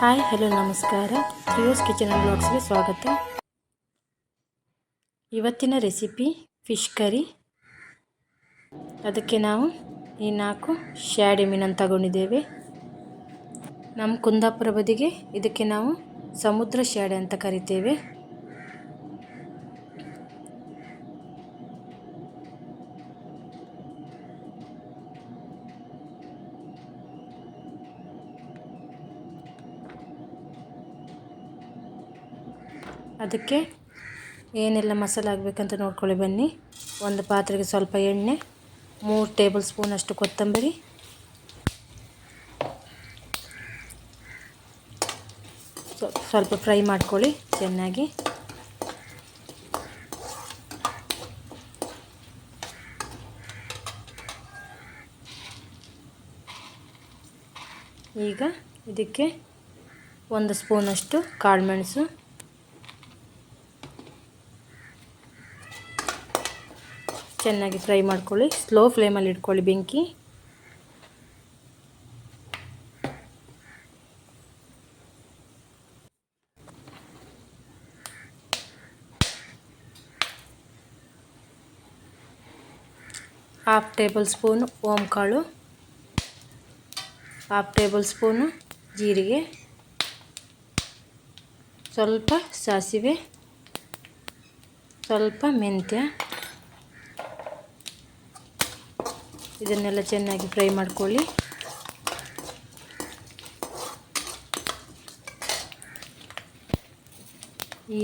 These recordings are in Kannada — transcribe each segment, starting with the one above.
ಹಾಯ್ ಹಲೋ ನಮಸ್ಕಾರ. ಪ್ರಿಯೋಸ್ ಕಿಚನ್ ಅಂಡ್ ಬ್ಲಾಗ್ಸ್ಗೆ ಸ್ವಾಗತ. ಇವತ್ತಿನ ರೆಸಿಪಿ ಫಿಶ್ ಕರಿ. ಅದಕ್ಕೆ ನಾವು ಈ 4 ಶ್ಯಾಡಿ ಮೀನನ್ನು ತಗೊಂಡಿದ್ದೇವೆ. ನಮ್ಮ ಕುಂದಾಪುರ ಬದಿಗೆ ಇದಕ್ಕೆ ನಾವು ಸಮುದ್ರ ಶ್ಯಾಡಿ ಅಂತ ಕರಿತೇವೆ. ಅದಕ್ಕೆ ಏನೆಲ್ಲ ಮಸಾಲೆ ಆಗಬೇಕಂತ ನೋಡ್ಕೊಳ್ಳಿ ಬನ್ನಿ. ಒಂದು ಪಾತ್ರೆಗೆ ಸ್ವಲ್ಪ ಎಣ್ಣೆ, 3 ಟೇಬಲ್ ಸ್ಪೂನ್ ಅಷ್ಟು ಕೊತ್ತಂಬರಿ, ಸ್ವಲ್ಪ ಫ್ರೈ ಮಾಡ್ಕೊಳ್ಳಿ ಚೆನ್ನಾಗಿ. ಈಗ ಇದಕ್ಕೆ 1 ಸ್ಪೂನಷ್ಟು ಕಾಳುಮೆಣಸು, ಚೆನ್ನಾಗಿ ಫ್ರೈ ಮಾಡ್ಕೊಳ್ಳಿ. ಸ್ಲೋ ಫ್ಲೇಮಲ್ಲಿ ಇಟ್ಕೊಳ್ಳಿ ಬೆಂಕಿ. ಹಾಫ್ ಟೇಬಲ್ ಸ್ಪೂನು ಓಂಕಾಳು, ಹಾಫ್ ಟೇಬಲ್ ಸ್ಪೂನು ಜೀರಿಗೆ, ಸ್ವಲ್ಪ ಸಾಸಿವೆ, ಸ್ವಲ್ಪ ಮೆಂತ್ಯ. ಇದನ್ನೆಲ್ಲ ಚೆನ್ನಾಗಿ ಫ್ರೈ ಮಾಡ್ಕೊಳ್ಳಿ.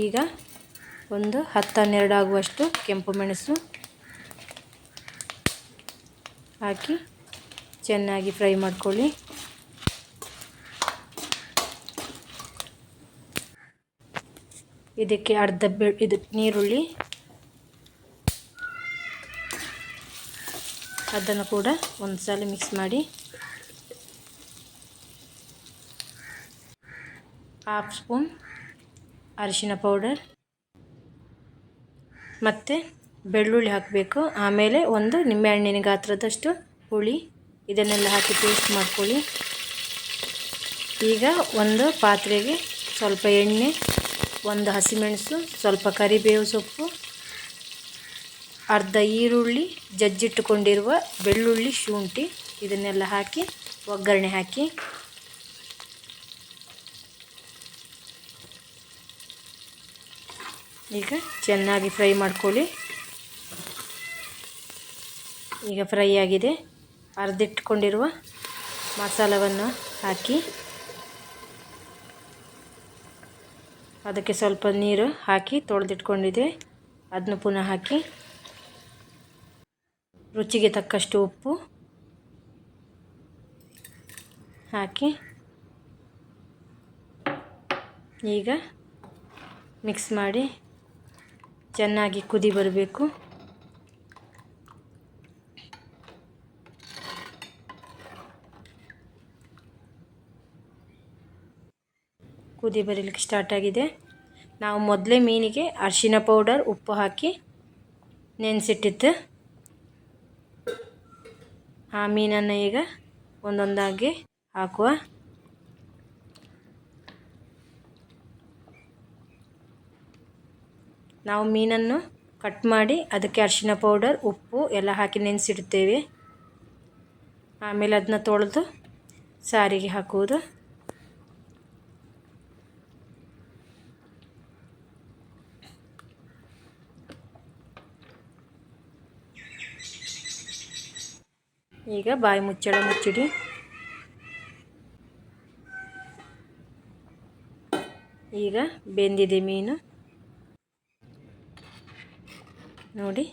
ಈಗ ಒಂದು 10-12 ಆಗುವಷ್ಟು ಕೆಂಪು ಮೆಣಸು ಹಾಕಿ ಚೆನ್ನಾಗಿ ಫ್ರೈ ಮಾಡ್ಕೊಳ್ಳಿ. ಇದಕ್ಕೆ ಅರ್ಧ ನೀರುಳ್ಳಿ, ಅದನ್ನು ಕೂಡ ಒಂದು ಸಲ ಮಿಕ್ಸ್ ಮಾಡಿ. ಹಾಫ್ ಸ್ಪೂನ್ ಅರಿಶಿನ ಪೌಡರ್ ಮತ್ತು ಬೆಳ್ಳುಳ್ಳಿ ಹಾಕಬೇಕು. ಆಮೇಲೆ ಒಂದು ನಿಂಬೆಹಣ್ಣಿನ ಗಾತ್ರದಷ್ಟು ಹುಳಿ. ಇದನ್ನೆಲ್ಲ ಹಾಕಿ ಪೇಸ್ಟ್ ಮಾಡ್ಕೊಳ್ಳಿ. ಈಗ ಒಂದು ಪಾತ್ರೆಗೆ ಸ್ವಲ್ಪ ಎಣ್ಣೆ, ಒಂದು ಹಸಿಮೆಣಸು, ಸ್ವಲ್ಪ ಕರಿಬೇವು ಸೊಪ್ಪು, ಅರ್ಧ ಈರುಳ್ಳಿ, ಜಜ್ಜಿಟ್ಟುಕೊಂಡಿರುವ ಬೆಳ್ಳುಳ್ಳಿ, ಶುಂಠಿ, ಇದನ್ನೆಲ್ಲ ಹಾಕಿ ಒಗ್ಗರಣೆ ಹಾಕಿ. ಈಗ ಚೆನ್ನಾಗಿ ಫ್ರೈ ಮಾಡ್ಕೊಳ್ಳಿ. ಈಗ ಫ್ರೈ ಆಗಿದೆ. ಅರ್ದಿಟ್ಕೊಂಡಿರುವ ಮಸಾಲವನ್ನು ಹಾಕಿ ಅದಕ್ಕೆ ಸ್ವಲ್ಪ ನೀರು ಹಾಕಿ ತೊಳೆದಿಟ್ಕೊಂಡಿದೆ, ಅದನ್ನು ಪುನಃ ಹಾಕಿ. ರುಚಿಗೆ ತಕ್ಕಷ್ಟು ಉಪ್ಪು ಹಾಕಿ ಈಗ ಮಿಕ್ಸ್ ಮಾಡಿ ಚೆನ್ನಾಗಿ ಕುದಿ ಬರಬೇಕು. ಕುದಿ ಬರಲಿಕ್ಕೆ ಸ್ಟಾರ್ಟ್ ಆಗಿದೆ. ನಾವು ಮೊದಲೇ ಮೀನಿಗೆ ಅರಿಶಿನ ಪೌಡರ್, ಉಪ್ಪು ಹಾಕಿ ನೆನೆಸಿಟ್ಟಿತ್ತು. ಆ ಮೀನನ್ನು ಈಗ ಒಂದೊಂದಾಗಿ ಹಾಕುವ. ನಾವು ಮೀನನ್ನು ಕಟ್ ಮಾಡಿ ಅದಕ್ಕೆ ಅರಿಶಿನ ಪೌಡರ್, ಉಪ್ಪು ಎಲ್ಲ ಹಾಕಿ ನೆನೆಸಿಡ್ತೇವೆ. ಆಮೇಲೆ ಅದನ್ನ ತೊಳೆದು ಸಾರಿಗೆ ಹಾಕುವುದು. ಈಗ ಬಾಯಿ ಮುಚ್ಚಳ ಮುಚ್ಚಿಡಿ. ಈಗ ಬೆಂದಿದೆ ಮೀನು ನೋಡಿ.